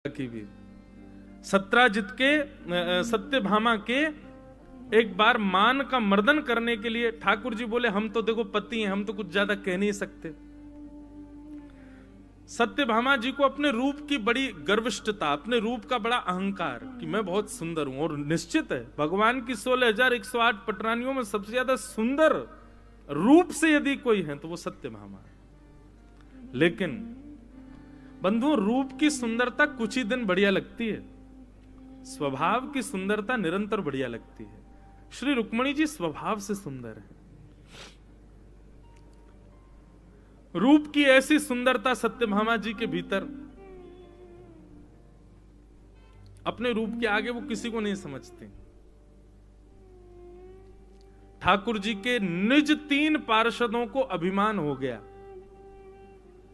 की भी सत्राजित के सत्यभामा के एक बार मान का मर्दन करने के लिए ठाकुर जी बोले हम तो देखो पति हैं, हम तो कुछ ज्यादा कह नहीं सकते। सत्यभामा जी को अपने रूप की बड़ी गर्विष्ठता, अपने रूप का बड़ा अहंकार कि मैं बहुत सुंदर हूं। और निश्चित है भगवान की 16,108 पटरानियों में सबसे ज्यादा सुंदर रूप से यदि कोई है तो वो सत्यभामा है। लेकिन बंधुओं, रूप की सुंदरता कुछ ही दिन बढ़िया लगती है, स्वभाव की सुंदरता निरंतर बढ़िया लगती है। श्री रुक्मणी जी स्वभाव से सुंदर है। रूप की ऐसी सुंदरता सत्यभामा जी के भीतर, अपने रूप के आगे वो किसी को नहीं समझते। ठाकुर जी के निज 3 पार्षदों को अभिमान हो गया।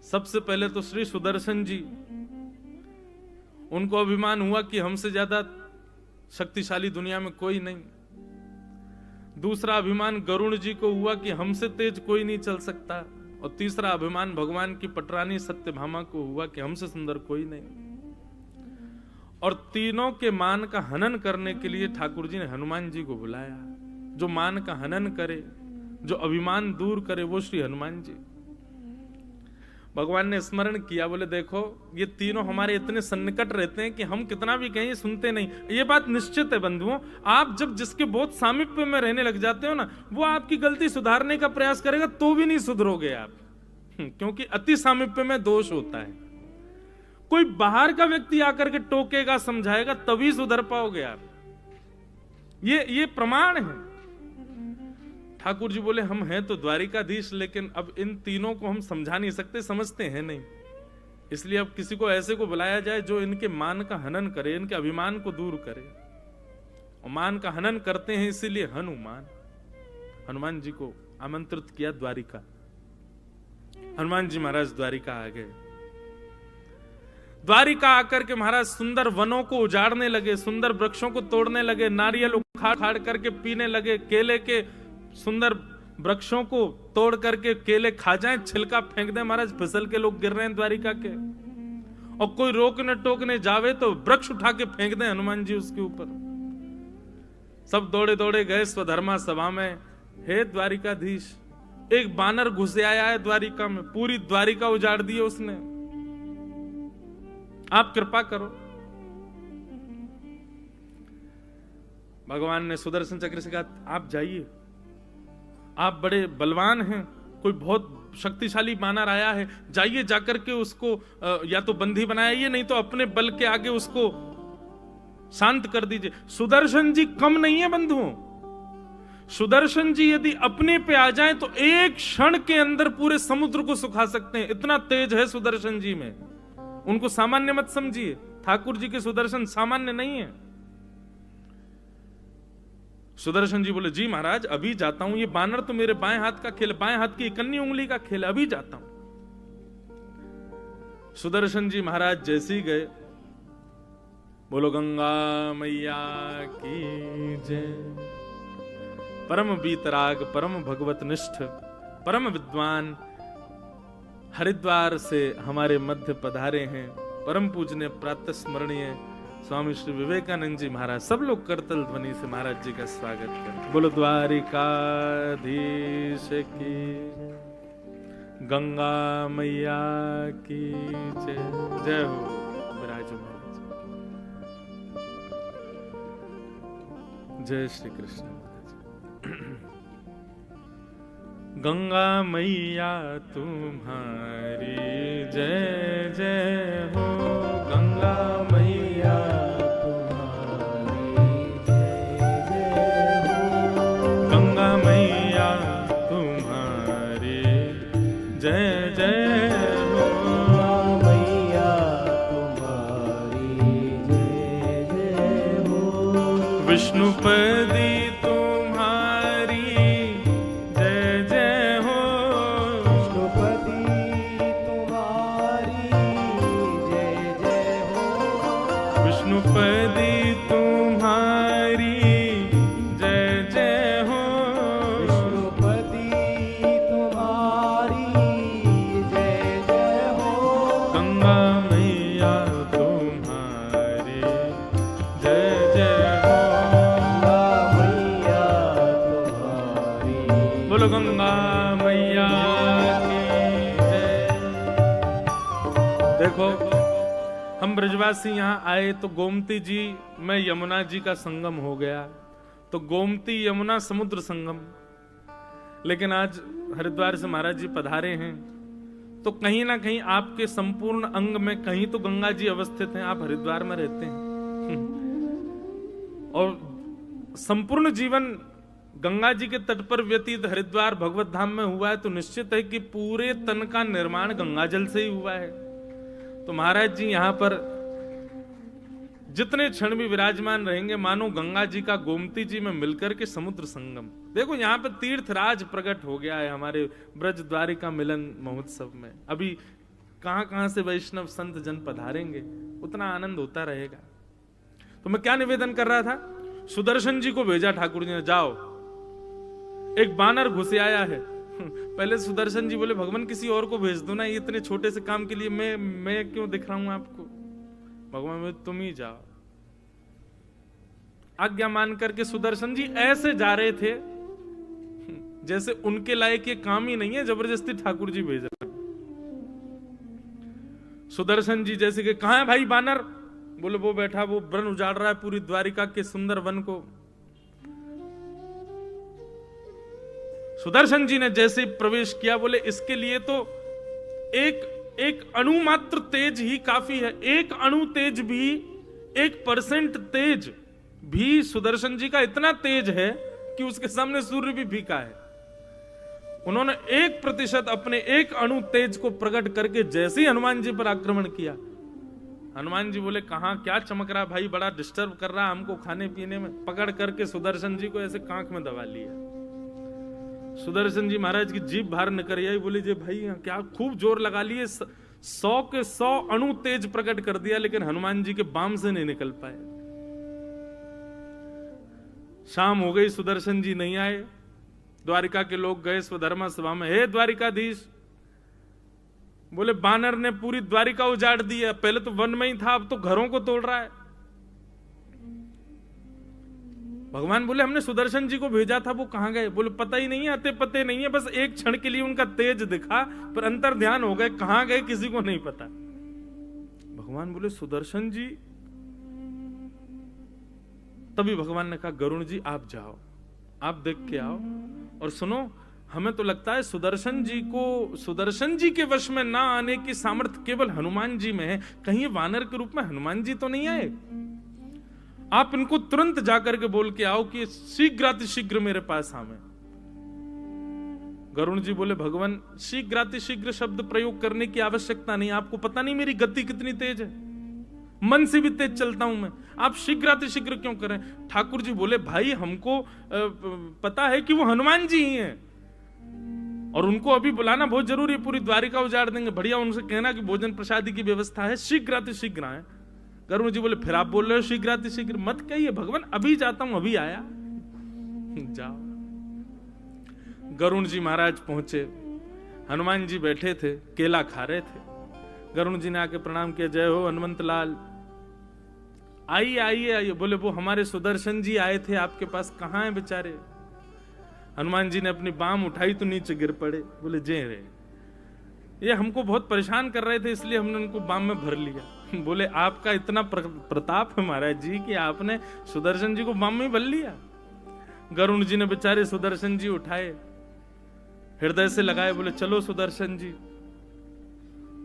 सबसे पहले तो श्री सुदर्शन जी, उनको अभिमान हुआ कि हमसे ज्यादा शक्तिशाली दुनिया में कोई नहीं। दूसरा अभिमान गरुण जी को हुआ कि हमसे तेज कोई नहीं चल सकता। और तीसरा अभिमान भगवान की पटरानी सत्यभामा को हुआ कि हमसे सुंदर कोई नहीं। और तीनों के मान का हनन करने के लिए ठाकुर जी ने हनुमान जी को बुलाया। जो मान का हनन करे, जो अभिमान दूर करे, वो श्री हनुमान जी। भगवान ने स्मरण किया, बोले देखो ये तीनों हमारे इतने सन्निकट रहते हैं कि हम कितना भी कहें सुनते नहीं। ये बात निश्चित है बंधुओं, आप जब जिसके बहुत सामीप्य में रहने लग जाते हो ना, वो आपकी गलती सुधारने का प्रयास करेगा तो भी नहीं सुधरोगे आप, क्योंकि अति सामीप्य में दोष होता है। कोई बाहर का व्यक्ति आकर के टोकेगा, समझाएगा, तभी सुधर पाओगे आप। ये प्रमाण है। ठाकुर जी बोले हम हैं तो द्वारिकाधीश, लेकिन अब इन तीनों को हम समझा नहीं सकते, समझते हैं नहीं। इसलिए अब किसी को ऐसे को बुलाया जाए जो इनके मान का हनन करे, इनके अभिमान को दूर करे। और मान का हनन करते हैं इसीलिए हनुमान जी को आमंत्रित किया द्वारिका। हनुमान जी महाराज द्वारिका आ गए। द्वारिका आकर के महाराज सुंदर वनों को उजाड़ने लगे, सुंदर वृक्षों को तोड़ने लगे, नारियल उखाड़ करके पीने लगे, केले के सुंदर वृक्षों को तोड़ करके केले खा जाएं, छिलका फेंक दें महाराज, फिसल के लोग गिर रहे हैं द्वारिका के। और कोई रोकने टोकने जावे तो वृक्ष उठा के फेंक दें हनुमान जी उसके ऊपर। सब दौड़े दौड़े गए स्वधर्मा सभा में। हे द्वारिकाधीश, एक बानर घुस आया है द्वारिका में, पूरी द्वारिका उजाड़ दी है उसने, आप कृपा करो। भगवान ने सुदर्शन चक्र से कहा आप जाइए, आप बड़े बलवान हैं, कोई बहुत शक्तिशाली बानर आया है, जाइए जाकर के उसको या तो बंदी बनाइए, नहीं तो अपने बल के आगे उसको शांत कर दीजिए। सुदर्शन जी कम नहीं है बंधुओं। सुदर्शन जी यदि अपने पे आ जाएं तो एक क्षण के अंदर पूरे समुद्र को सुखा सकते हैं, इतना तेज है सुदर्शन जी में। उनको सामान्य मत समझिए, ठाकुर जी के सुदर्शन सामान्य नहीं है। सुदर्शन जी बोले जी महाराज अभी जाता हूं, ये बानर तो मेरे बाएं हाथ का खेल, बाएं हाथ की इकन्नी उंगली का खेल, अभी जाता हूं। सुदर्शन जी महाराज जैसे ही गए, बोलो गंगा मैया की जय। परम वीतराग, परम भगवत निष्ठ, परम विद्वान हरिद्वार से हमारे मध्य पधारे हैं परम पूजनीय प्रातः स्मरणीय स्वामी श्री विवेकानंद जी महाराज। सब लोग करतल ध्वनि से महाराज जी का स्वागत करें। बोलो द्वारिकाधीश की, गंगा मैया की जय। जय हो विराजो महाराज। जय श्री कृष्ण। गंगा मैया तुम्हारी जय जय हो, गंगा मैया तुम्हारी जय जय हो, गंगा मैया तुम्हारी जय जय हो, मैया तुम्हारी जय जय हो, विष्णुपदी गंगा मैया तुम्हारी देखो, हम ब्रजवासी यहाँ आए तो गोमती जी में यमुना जी का संगम हो गया, तो गोमती यमुना समुद्र संगम। लेकिन आज हरिद्वार से महाराज जी पधारे हैं तो कहीं ना कहीं आपके संपूर्ण अंग में कहीं तो गंगा जी अवस्थित हैं। आप हरिद्वार में रहते हैं और संपूर्ण जीवन गंगा जी के तट पर व्यतीत हरिद्वार भगवत धाम में हुआ है, तो निश्चित है कि पूरे तन का निर्माण गंगा जल से ही हुआ है। तो महाराज जी यहां पर जितने क्षण भी विराजमान रहेंगे मानो गंगा जी का गोमती जी में मिलकर के समुद्र संगम। देखो यहां पर तीर्थराज प्रकट हो गया है हमारे ब्रज द्वारिका मिलन महोत्सव में। अभी कहां कहां से वैष्णव संत जन पधारेंगे, उतना आनंद होता रहेगा। तो मैं क्या निवेदन कर रहा था, सुदर्शन जी को भेजा ठाकुर जी ने, जाओ एक बानर घुसे आया है। पहले सुदर्शन जी बोले भगवान किसी और को भेज दो ना, ये इतने छोटे से काम के लिए मैं क्यों दिख रहा हूं आपको। भगवान बोले तुम ही जाओ। आज्ञा मान करके सुदर्शन जी ऐसे जा रहे थे जैसे उनके लायक ये काम ही नहीं है, जबरदस्ती ठाकुर जी भेज रहे। सुदर्शन जी जैसे कि कहां है भाई बानर, बोले वो बैठा, वो वन उजाड़ रहा है पूरी द्वारिका के सुंदर वन को। सुदर्शन जी ने जैसे प्रवेश किया बोले इसके लिए तो एक अणु मात्र तेज ही काफी है। एक अणु तेज भी, 1% तेज भी सुदर्शन जी का इतना तेज है कि उसके सामने सूर्य भी फीका है। उन्होंने 1% अपने एक अणु तेज को प्रकट करके जैसे ही हनुमान जी पर आक्रमण किया, हनुमान जी बोले कहां क्या चमक रहा भाई, बड़ा डिस्टर्ब कर रहा हमको खाने पीने में। पकड़ करके सुदर्शन जी को ऐसे कांख में दबा लिया। सुदर्शन जी महाराज की जीभ बाहर निकल आई, बोले जे भाई क्या खूब जोर लगा लिए, 100 के 100 अणु तेज प्रकट कर दिया, लेकिन हनुमान जी के बाम से नहीं निकल पाए। शाम हो गई, सुदर्शन जी नहीं आए। द्वारिका के लोग गए स्वधर्मा सभा में, हे द्वारिकाधीश, बोले बानर ने पूरी द्वारिका उजाड़ दी है, पहले तो वन में ही था अब तो घरों को तोड़ रहा है। भगवान बोले हमने सुदर्शन जी को भेजा था, वो कहां गए। बोले पता ही नहीं है, आते पते नहीं है, बस एक क्षण के लिए उनका तेज दिखा पर अंतर ध्यान हो गए, कहां गए किसी को नहीं पता। भगवान बोले सुदर्शन जी, तभी भगवान ने कहा गरुण जी आप जाओ, आप देख के आओ और सुनो। हमें तो लगता है सुदर्शन जी को, सुदर्शन जी के वश में ना आने की सामर्थ्य केवल हनुमान जी में है, कहीं वानर के रूप में हनुमान जी तो नहीं आए। आप इनको तुरंत जाकर के बोल के आओ कि शीघ्रातिशीघ्र मेरे पास आवे। गरुण जी बोले भगवान शीघ्रातिशीघ्र शब्द प्रयोग करने की आवश्यकता नहीं, आपको पता नहीं मेरी गति कितनी तेज है, मन से भी तेज चलता हूं मैं, आप शीघ्रातिशीघ्र क्यों करें। ठाकुर जी बोले भाई हमको पता है कि वो हनुमान जी ही हैं और उनको अभी बुलाना बहुत जरूरी है, पूरी द्वारिका उजाड़ देंगे, बढ़िया उनसे कहना कि भोजन प्रसादी की व्यवस्था है, शीघ्रातिशीघ्र आए। गरुण जी बोले फिर आप बोल रहे हो शीघ्रातिशीघ्र, मत कहिए भगवान, अभी जाता हूं, अभी आया। जाओ। गरुण जी महाराज पहुंचे, हनुमान जी बैठे थे, केला खा रहे थे। गरुण जी ने आके प्रणाम किया, जय हो हनुमंत लाल, आइए आइए आइए। बोले वो हमारे सुदर्शन जी आए थे आपके पास, कहां हैं बेचारे। हनुमान जी ने अपनी बाम उठाई तो नीचे गिर पड़े। बोले जय रे, ये हमको बहुत परेशान कर रहे थे इसलिए हमने उनको बाम में भर लिया। बोले आपका इतना प्रताप है महाराज जी कि आपने सुदर्शन जी को बाम में भर लिया। गरुण जी ने बेचारे सुदर्शन जी उठाए, हृदय से लगाए, बोले चलो सुदर्शन जी।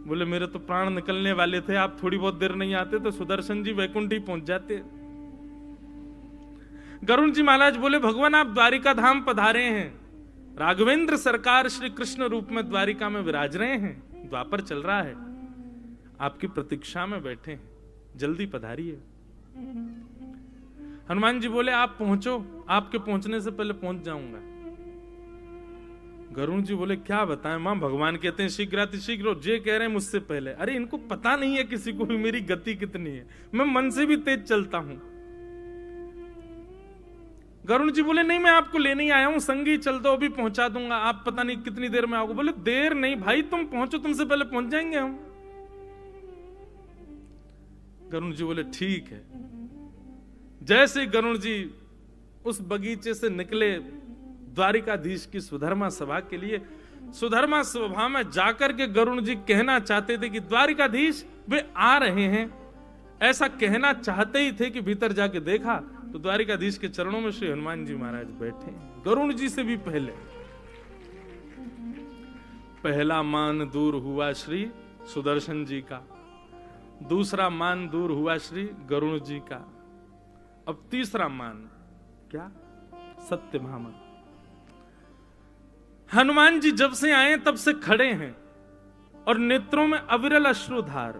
बोले मेरे तो प्राण निकलने वाले थे, आप थोड़ी बहुत देर नहीं आते तो सुदर्शन जी वैकुंठ ही पहुंच जाते। गरुण जी महाराज बोले भगवान आप द्वारिका धाम पधारे हैं, राघवेंद्र सरकार श्री कृष्ण रूप में द्वारिका में विराज रहे हैं, द्वापर चल रहा है, आपकी प्रतीक्षा में बैठे हैं, जल्दी पधारिए। हनुमान जी बोले आप पहुंचो, आपके पहुंचने से पहले पहुंच जाऊंगा। गरुण जी बोले क्या बताएं मां, भगवान कहते हैं शीघ्रातिशीघ्र, जे कह रहे हैं मुझसे पहले। अरे इनको पता नहीं है किसी को भी मेरी गति कितनी है, मैं मन से भी तेज चलता हूं। गरुण जी बोले नहीं मैं आपको लेने ही आया हूं, संगी चल दो, अभी पहुंचा दूंगा, आप पता नहीं कितनी देर में आओगे। बोले देर नहीं भाई, तुम पहुंचो, तुमसे पहले पहुंच जाएंगे हम। गरुण जी बोले ठीक है। जैसे गरुण जी उस बगीचे से निकले द्वारिकाधीश की सुधर्मा सभा के लिए, सुधर्मा स्वभाव में जाकर के गरुण जी कहना चाहते थे कि द्वारिकाधीश वे आ रहे हैं, ऐसा कहना चाहते ही थे कि भीतर जाके देखा तो द्वारिकाधीश के चरणों में श्री हनुमान जी महाराज बैठे, गरुण जी से भी पहले। पहला मान दूर हुआ श्री सुदर्शन जी का, दूसरा मान दूर हुआ श्री गरुण जी का, अब तीसरा मान क्या? सत्यभामा। हनुमान जी जब से आए तब से खड़े हैं और नेत्रों में अविरल अश्रुधार।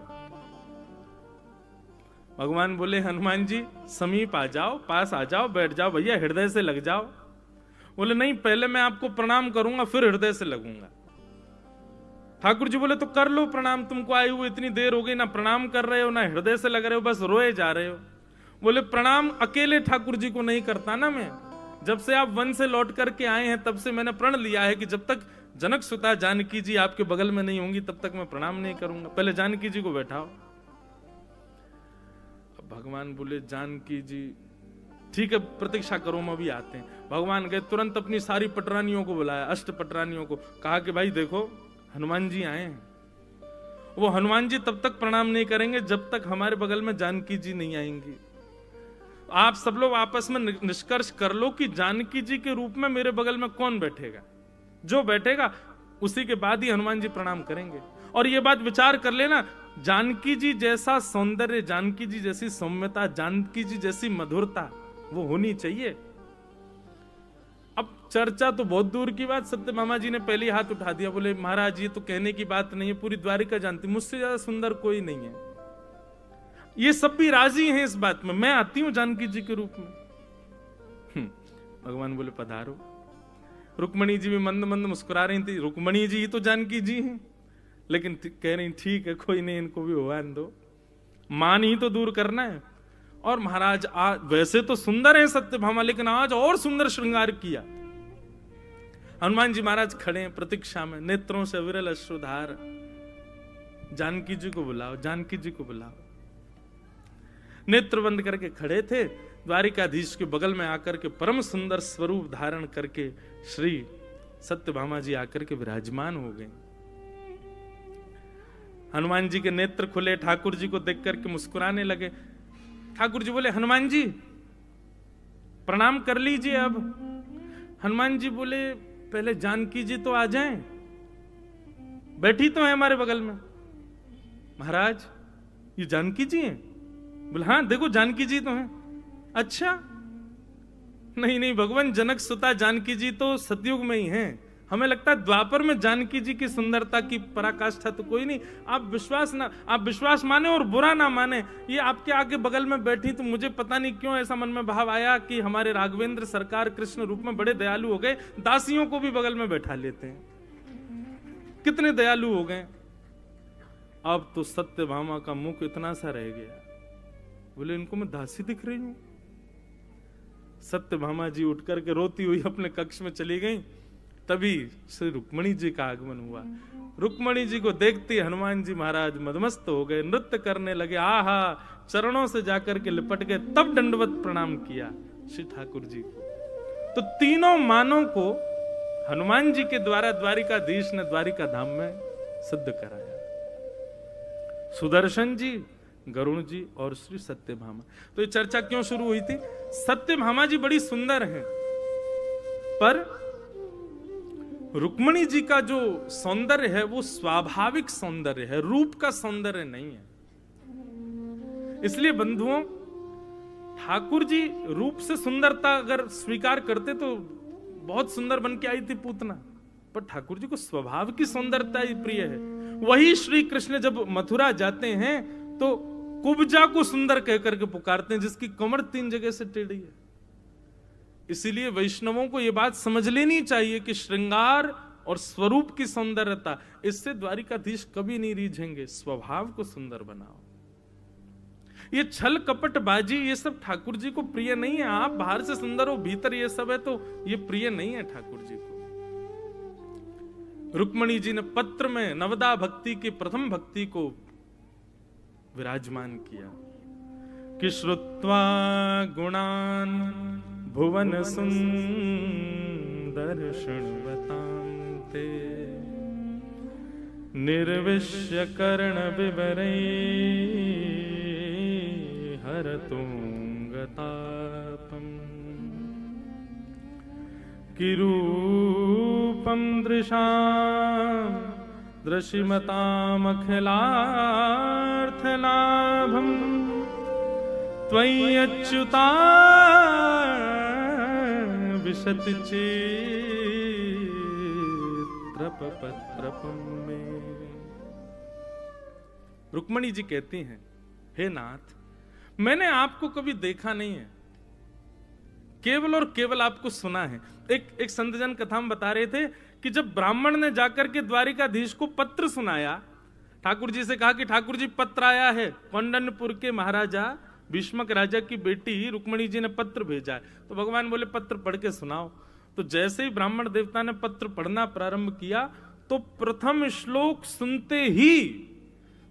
भगवान बोले हनुमान जी समीप आ जाओ, पास आ जाओ, बैठ जाओ भैया, हृदय से लग जाओ। बोले नहीं, पहले मैं आपको प्रणाम करूंगा फिर हृदय से लगूंगा। ठाकुर जी बोले तो कर लो प्रणाम, तुमको आए हुए इतनी देर हो गई, ना प्रणाम कर रहे हो ना हृदय से लग रहे हो, बस रोए जा रहे हो। बोले प्रणाम अकेले ठाकुर जी को नहीं करता ना मैं, जब से आप वन से लौट करके आए हैं तब से मैंने प्रण लिया है कि जब तक जनक सुता जानकी जी आपके बगल में नहीं होंगी तब तक मैं प्रणाम नहीं करूंगा, पहले जानकी जी को बैठाओ। अब भगवान बोले जानकी जी ठीक है प्रतीक्षा करो, हम अभी आते हैं। भगवान गए, तुरंत अपनी सारी पटरानियों को बुलाया, अष्ट पटरानियों को, कहा कि भाई देखो हनुमान जी आए हैं। वो हनुमान जी तब तक प्रणाम नहीं करेंगे जब तक हमारे बगल में जानकी जी नहीं आएंगी। आप सब लोग आपस में निष्कर्ष कर लो कि जानकी जी के रूप में मेरे बगल में कौन बैठेगा, जो बैठेगा उसी के बाद ही हनुमान जी प्रणाम करेंगे। और ये बात विचार कर लेना, जानकी जी जैसा सौंदर्य, जानकी जी जैसी सौम्यता, जानकी जी जैसी मधुरता वो होनी चाहिए। अब चर्चा तो बहुत दूर की बात, सत्यभामा जी ने पहले हाथ उठा दिया, बोले महाराज ये तो कहने की बात नहीं है, पूरी द्वारिका जानती, मुझसे ज्यादा सुंदर कोई नहीं है। ये सब भी राजी हैं इस बात में, मैं आती हूं जानकी जी के रूप में। भगवान बोले पधारो। रुक्मणी जी भी मंद मंद मुस्कुरा रही थी, रुक्मणी जी ही तो जानकी जी हैं, लेकिन कह रही ठीक है कोई नहीं, इनको भी भगवान दो, मान ही तो दूर करना है। और महाराज आज वैसे तो सुंदर है सत्यभामा, लेकिन आज और सुंदर श्रृंगार किया। हनुमान जी महाराज खड़े हैं प्रतीक्षा में, नेत्रों से विरल अश्रुधार। जानकी जी को बुलाओ, जानकी जी को बुलाओ। नेत्र बंद करके खड़े थे, द्वारिकाधीश के बगल में आकर के परम सुंदर स्वरूप धारण करके श्री सत्यभामा जी आकर के विराजमान हो गए। हनुमान जी के नेत्र खुले, ठाकुर जी को देख करके मुस्कुराने लगे। ठाकुर जी बोले हनुमान जी प्रणाम कर लीजिए अब। हनुमान जी बोले पहले जानकी जी तो आ जाएं, बैठी तो है हमारे बगल में। महाराज ये जानकी जी हैं? बोले हाँ देखो जानकी जी तो हैं। अच्छा नहीं नहीं भगवान, जनक सुता जानकी जी तो सतयुग में ही हैं, हमें लगता है द्वापर में जानकी जी की सुंदरता की पराकाष्ठा तो कोई नहीं। आप विश्वास माने और बुरा ना माने, ये आपके आगे बगल में बैठी तो मुझे पता नहीं क्यों ऐसा मन में भाव आया कि हमारे राघवेंद्र सरकार कृष्ण रूप में बड़े दयालु हो गए, दासियों को भी बगल में बैठा लेते हैं, कितने दयालु हो गए। अब तो सत्यभामा का मुख इतना सा रह गया, बोले इनको मैं दासी दिख रही हूं। सत्यभामा जी उठ करके रोती हुई अपने कक्ष में चली गई। तभी श्री रुक्मणी जी का आगमन हुआ। रुक्मणी जी को देखते हनुमान जी महाराज मदमस्त हो गए, नृत्य करने लगे, आहा चरणों से जाकर के लिपट गए, तब दंडवत प्रणाम किया श्री ठाकुर जी को। तो तीनों मानों को हनुमान जी के द्वारा द्वारिकाधीश ने द्वारिका धाम में सिद्ध कराया, सुदर्शन जी, गरुण जी और श्री सत्यभामा। तो ये चर्चा क्यों शुरू हुई थी? सत्यभामा जी बड़ी सुंदर हैं, पर रुक्मणी जी का जो सौंदर्य है वो स्वाभाविक सौंदर्य है, रूप का सौंदर्य नहीं है। इसलिए बंधुओं, ठाकुर जी रूप से सुंदरता अगर स्वीकार करते तो बहुत सुंदर बन के आई थी पूतना, पर ठाकुर जी को स्वभाव की सुंदरता ही प्रिय है। वही श्री कृष्ण जब मथुरा जाते हैं तो कुब्जा को सुंदर कहकर के पुकारते हैं, जिसकी कमर 3 जगह से टेढ़ी है। इसीलिए वैष्णवों को यह बात समझ लेनी चाहिए कि श्रृंगार और स्वरूप की सौंदर्यता, इससे द्वारिकाधीश कभी नहीं रीझेंगे। स्वभाव को सुंदर बनाओ। ये छल कपट बाजी ये सब ठाकुर जी को प्रिय नहीं है। आप बाहर से सुंदर हो, भीतर ये सब है, तो ये प्रिय नहीं है ठाकुर जी को। रुक्मणी जी ने पत्र में नवदा भक्ति की प्रथम भक्ति को विराजमान किया कि श्रुत्वा गुणान भुवन सुंदर शृण्वतां ते निर्विश्य कर्ण विवरै हरतुंगतापम् किरूपं दृशां दृशिमतामखिलार्थलाभम् त्वय्यच्युता विशति चित्रपत्रपं मे। रुक्मणी जी कहती हैं, हे नाथ, मैंने आपको कभी देखा नहीं है, केवल और केवल आपको सुना है। एक संतजन कथा में बता रहे थे कि जब ब्राह्मण ने जाकर के द्वारिकाधीश को पत्र सुनाया, ठाकुर जी से कहा कि ठाकुर जी पत्र आया है, कौंडन्यपुर के महाराजा भीष्मक राजा की बेटी रुक्मणी जी ने पत्र भेजा है। तो भगवान बोले पत्र पढ़ के सुनाओ। तो जैसे ही ब्राह्मण देवता ने पत्र पढ़ना प्रारंभ किया तो प्रथम श्लोक सुनते ही,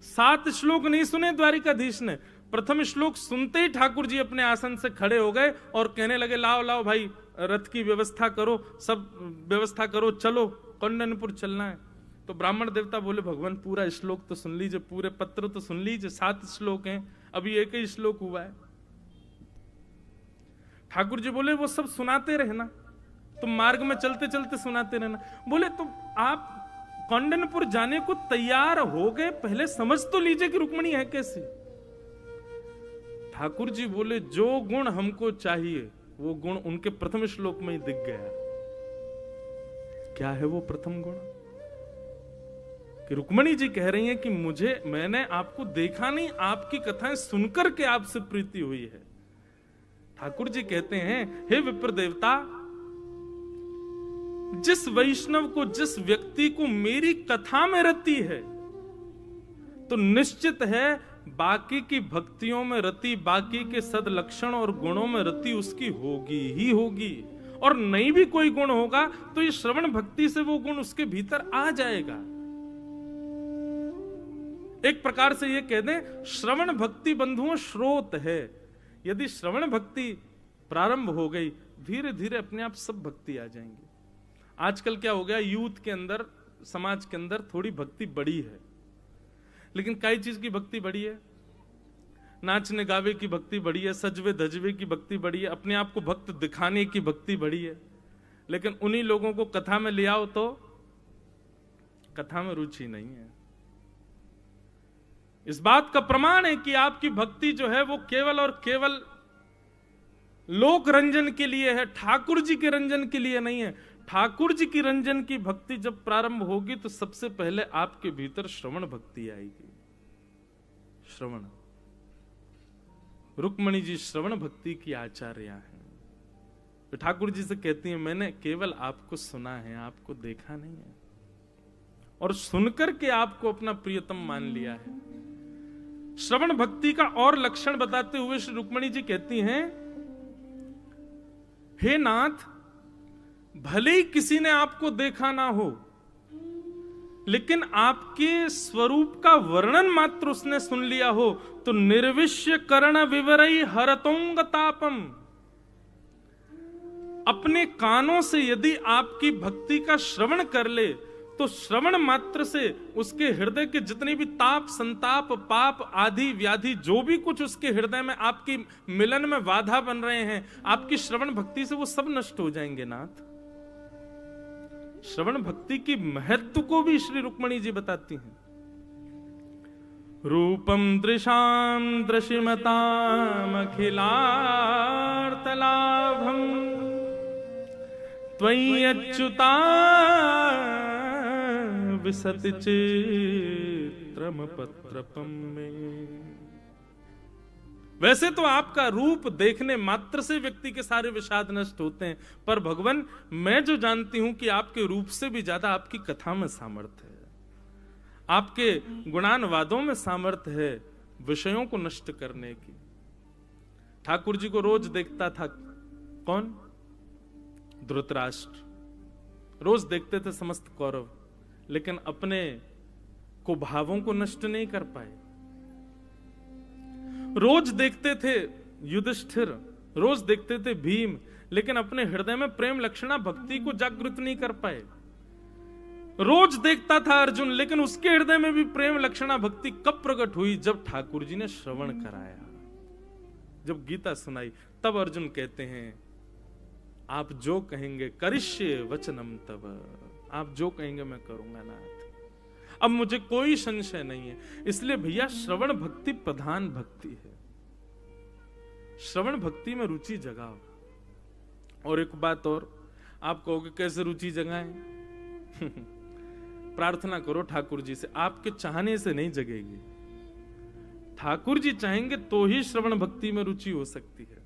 7 श्लोक नहीं सुने द्वारिकाधीश ने, प्रथम श्लोक सुनते ही ठाकुर जी अपने आसन से खड़े हो गए और कहने लगे, लाओ लाओ भाई, रथ की व्यवस्था करो, सब व्यवस्था करो, चलो कौंडन्यपुर चलना है। तो ब्राह्मण देवता बोले, भगवान पूरा श्लोक तो सुन लीजिए, पूरे पत्र तो सुन लीजिए, 7 श्लोक हैं, अभी एक ही श्लोक हुआ है। ठाकुर जी बोले, वो सब सुनाते रहना, तुम मार्ग में चलते चलते सुनाते रहना। बोले, तो आप कौंडन्यपुर जाने को तैयार हो गए, पहले समझ तो लीजिए कि रुक्मणी है कैसी। ठाकुर जी बोले, जो गुण हमको चाहिए वो गुण उनके प्रथम श्लोक में ही दिख गया। क्या है वो प्रथम गुण? कि रुक्मणी जी कह रही हैं कि मैंने आपको देखा नहीं, आपकी कथाएं सुनकर के आपसे प्रीति हुई है। ठाकुर जी कहते हैं, हे विप्र देवता, जिस वैष्णव को, जिस व्यक्ति को मेरी कथा में रति है, तो निश्चित है बाकी की भक्तियों में रति, बाकी के सदलक्षण और गुणों में रति उसकी होगी ही होगी। और नहीं भी कोई गुण होगा तो ये श्रवण भक्ति से वो गुण उसके भीतर आ जाएगा। एक प्रकार से ये कह दें, श्रवण भक्ति बंधुओं स्रोत है। यदि श्रवण भक्ति प्रारंभ हो गई, धीरे धीरे अपने आप सब भक्ति आ जाएंगी। आजकल क्या हो गया, यूथ के अंदर, समाज के अंदर थोड़ी भक्ति बढ़ी है, लेकिन कई चीज की भक्ति बढ़ी है। नाचने गावे की भक्ति बढ़ी है, सजवे धजवे की भक्ति बढ़ी है, अपने आप को भक्त दिखाने की भक्ति बढ़ी है। लेकिन उन्हीं लोगों को कथा में ले आओ तो कथा में रुचि नहीं है। इस बात का प्रमाण है कि आपकी भक्ति जो है वो केवल और केवल लोक रंजन के लिए है, ठाकुर जी के रंजन के लिए नहीं है। ठाकुर जी की रंजन की भक्ति जब प्रारंभ होगी तो सबसे पहले आपके भीतर श्रवण भक्ति आएगी। श्रवण, रुक्मणी जी श्रवण भक्ति की आचार्या हैं। तो ठाकुर जी से कहती हैं, मैंने केवल आपको सुना है, आपको देखा नहीं है, और सुनकर के आपको अपना प्रियतम मान लिया है। श्रवण भक्ति का और लक्षण बताते हुए श्री रुक्मणी जी कहती हैं, हे नाथ, भले ही किसी ने आपको देखा ना हो, लेकिन आपके स्वरूप का वर्णन मात्र उसने सुन लिया हो, तो निर्विश्य कर्ण विवरई हरतोंगतापम, अपने कानों से यदि आपकी भक्ति का श्रवण कर ले तो श्रवण मात्र से उसके हृदय के जितने भी ताप, संताप, पाप आदि व्याधि, जो भी कुछ उसके हृदय में आपकी मिलन में बाधा बन रहे हैं, आपकी श्रवण भक्ति से वो सब नष्ट हो जाएंगे। नाथ, श्रवण भक्ति की महत्व को भी श्री रुक्मणी जी बताती हैं। रूपम दृशाम दृशिमताम अखिलार्थलाभम त्वय्यच्युता विसति चित्रम पत्रपम में। वैसे तो आपका रूप देखने मात्र से व्यक्ति के सारे विषाद नष्ट होते हैं, पर भगवान, मैं जो जानती हूं कि आपके रूप से भी ज्यादा आपकी कथा में सामर्थ्य है, आपके गुणानुवादों में सामर्थ्य है विषयों को नष्ट करने की। ठाकुर जी को रोज देखता था कौन? धृतराष्ट्र। रोज देखते थे समस्त कौरव, लेकिन अपने को भावों को नष्ट नहीं कर पाए। रोज देखते थे युधिष्ठिर, रोज देखते थे भीम, लेकिन अपने हृदय में प्रेम लक्षणा भक्ति को जागृत नहीं कर पाए। रोज देखता था अर्जुन, लेकिन उसके हृदय में भी प्रेम लक्षणा भक्ति कब प्रकट हुई? जब ठाकुर जी ने श्रवण कराया, जब गीता सुनाई, तब अर्जुन कहते हैं आप जो कहेंगे करिष्ये वचनम तब, आप जो कहेंगे मैं करूंगा नाथ, अब मुझे कोई संशय नहीं है। इसलिए भैया श्रवण भक्ति प्रधान भक्ति है, श्रवण भक्ति में रुचि जगाओ। और एक बात और, आप कहोगे कैसे रुचि जगाएं? प्रार्थना करो ठाकुर जी से, आपके चाहने से नहीं जगेगी, ठाकुर जी चाहेंगे तो ही श्रवण भक्ति में रुचि हो सकती है।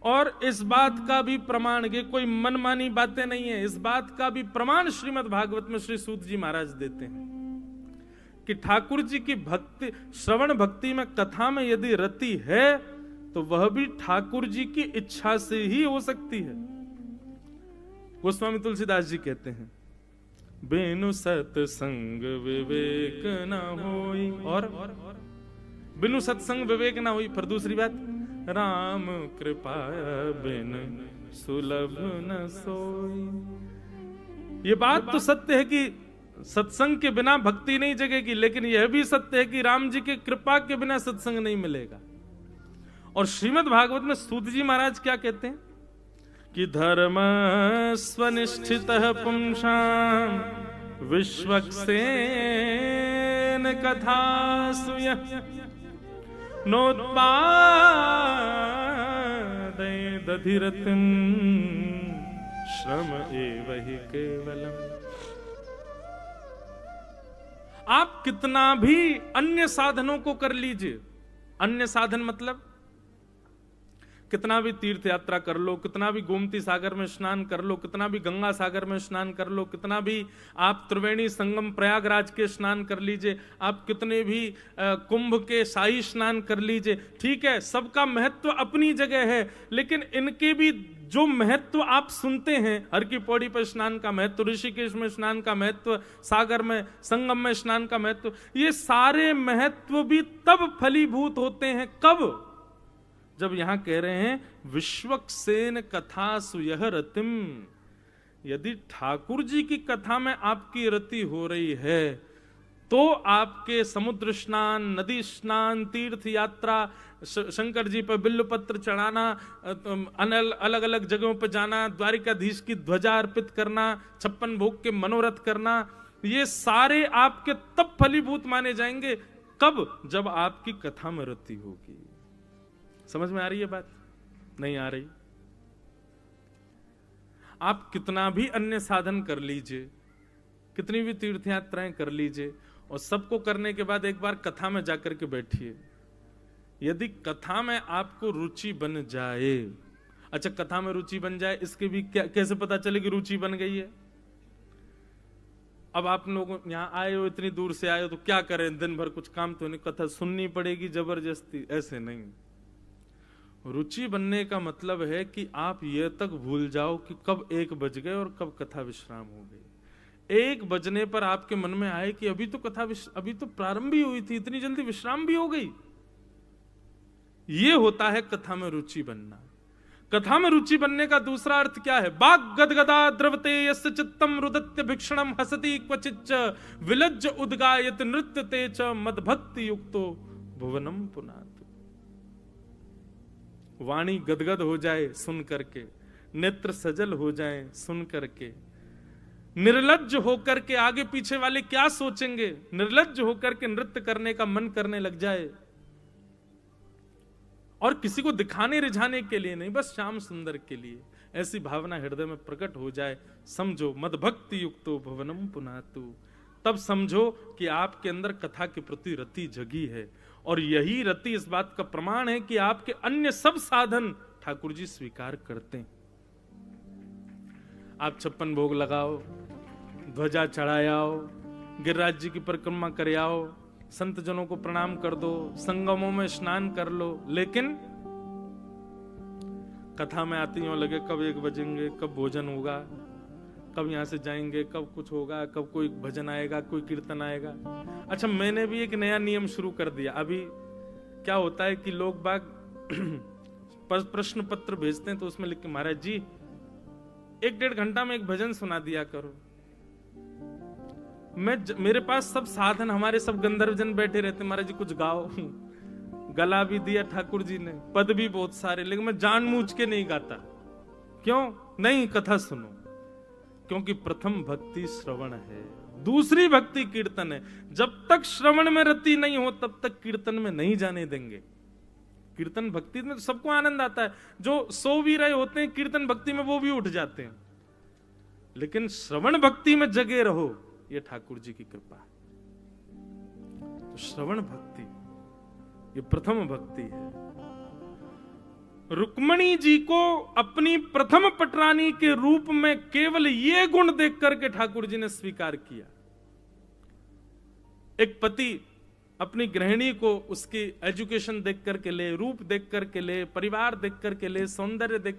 और इस बात का भी प्रमाण, ये कोई मनमानी बातें नहीं है, इस बात का भी प्रमाण श्रीमद् भागवत में श्री सूत जी महाराज देते हैं कि ठाकुर जी की भक्ति, श्रवण भक्ति में, कथा में यदि रति है तो वह भी ठाकुर जी की इच्छा से ही हो सकती है। गोस्वामी तुलसीदास जी कहते हैं बिनु सत्संग विवेक न होई, और बिनु सत्संग विवेक ना हुई। फिर दूसरी बात, राम कृपा बिन सुलभ न सोई। ये बात तो सत्य है कि सत्संग के बिना भक्ति नहीं जगेगी, लेकिन यह भी सत्य है कि राम जी की कृपा के बिना सत्संग नहीं मिलेगा। और श्रीमद् भागवत में सूत जी महाराज क्या कहते हैं कि धर्म स्वनिष्ठित पुंसाम विश्वक्सेन कथा सुय नोत्पादय दधिरतिं श्रम एव हि केवलम। आप कितना भी अन्य साधनों को कर लीजिए, अन्य साधन मतलब कितना भी तीर्थ यात्रा कर लो, कितना भी गोमती सागर में स्नान कर लो, कितना भी गंगा सागर में स्नान कर लो, कितना भी आप त्रिवेणी संगम प्रयागराज के स्नान कर लीजिए, आप कितने भी कुंभ के शाही स्नान कर लीजिए, ठीक है, सबका महत्व अपनी जगह है। लेकिन इनके भी जो महत्व आप सुनते हैं, हर की पौड़ी पर स्नान का महत्व, ऋषिकेश में स्नान का महत्व, सागर में संगम में स्नान का महत्व, ये सारे महत्व भी तब फलीभूत होते हैं, कब? जब यहां कह रहे हैं विश्वक्सेन कथा सुयह रतिम। यदि ठाकुर जी की कथा में आपकी रति हो रही है तो आपके समुद्र स्नान, नदी स्नान, तीर्थ यात्रा, शंकर जी पर बिल्वपत्र चढ़ाना, अलग अलग जगहों पर जाना, द्वारिकाधीश की ध्वजा अर्पित करना, 56 भोग के मनोरथ करना, ये सारे आपके तब फलीभूत माने जाएंगे, कब? जब आपकी कथा में रति होगी। समझ में आ रही है बात? नहीं आ रही? आप कितना भी अन्य साधन कर लीजिए, कितनी भी तीर्थ यात्राएं कर लीजिए, और सबको करने के बाद एक बार कथा में जाकर के बैठिए। यदि कथा में आपको रुचि बन जाए, अच्छा कथा में रुचि बन जाए, इसके भी कैसे पता चले कि रुचि बन गई है? अब आप लोग यहाँ आए हो, इतनी दूर से आए हो, तो क्या करें, दिन भर कुछ काम तो नहीं, कथा सुननी पड़ेगी जबरदस्ती, ऐसे नहीं। रुचि बनने का मतलब है कि आप ये तक भूल जाओ कि कब 1 बज गए और कब कथा विश्राम हो गई। 1 बजने पर आपके मन में आए कि अभी तो अभी तो प्रारंभ ही हुई थी, इतनी जल्दी विश्राम भी हो गई। ये होता है कथा में रुचि बनना। कथा में रुचि बनने का दूसरा अर्थ क्या है? बाग गदगदा द्रवते यस्य चित्तम रुदत्य भिक्षणम हसति क्वचिच्च विलज्ज उद्गायत नृत्यते च मदभक्ति युक्तो भुवनम पुनातु। वाणी गदगद हो जाए सुन करके, नेत्र सजल हो जाए सुन करके, निर्लज्ज होकर के, आगे पीछे वाले क्या सोचेंगे, निर्लज्ज होकर के नृत्य करने का मन करने लग जाए, और किसी को दिखाने रिझाने के लिए नहीं, बस श्याम सुंदर के लिए, ऐसी भावना हृदय में प्रकट हो जाए, समझो मदभक्ति युक्तो भुवनम पुनातु। तब समझो कि आपके अंदर कथा के प्रति रति जगी है, और यही रति इस बात का प्रमाण है कि आपके अन्य सब साधन ठाकुर जी स्वीकार करते हैं। आप 56 भोग लगाओ, ध्वजा चढ़ाओ, गिरिराज जी की परिक्रमा कर आओ, संत जनों को प्रणाम कर दो, संगमों में स्नान कर लो, लेकिन कथा में आती हो लगे कब 1 बजेंगे, कब भोजन होगा, कब यहां से जाएंगे, कब कुछ होगा, कब कोई भजन आएगा, कोई कीर्तन आएगा। अच्छा, मैंने भी एक नया नियम शुरू कर दिया। अभी क्या होता है कि लोग बाग प्रश्न पत्र भेजते हैं तो उसमें लिख के, महाराज जी 1-1.5 घंटा में एक भजन सुना दिया करो। मेरे पास सब साधन, हमारे सब गंधर्वजन बैठे रहते, महाराज जी कुछ गाओ। गला भी दिया ठाकुर जी ने, पद भी बहुत सारे, लेकिन मैं जानबूझ के नहीं गाता। क्यों नहीं? कथा सुनो। क्योंकि प्रथम भक्ति श्रवण है, दूसरी भक्ति कीर्तन है। जब तक श्रवण में रति नहीं हो तब तक कीर्तन में नहीं जाने देंगे। कीर्तन भक्ति में तो सबको आनंद आता है, जो सो भी रहे होते हैं कीर्तन भक्ति में वो भी उठ जाते हैं, लेकिन श्रवण भक्ति में जगे रहो, ये ठाकुर जी की कृपा है। तो श्रवण भक्ति ये प्रथम भक्ति है। रुक्मणी जी को अपनी प्रथम पटरानी के रूप में केवल ये गुण देख करके ठाकुर जी ने स्वीकार किया। एक पति अपनी गृहिणी को उसकी एजुकेशन देख करके ले, रूप देख करके ले, परिवार देख करके ले, सौंदर्य देख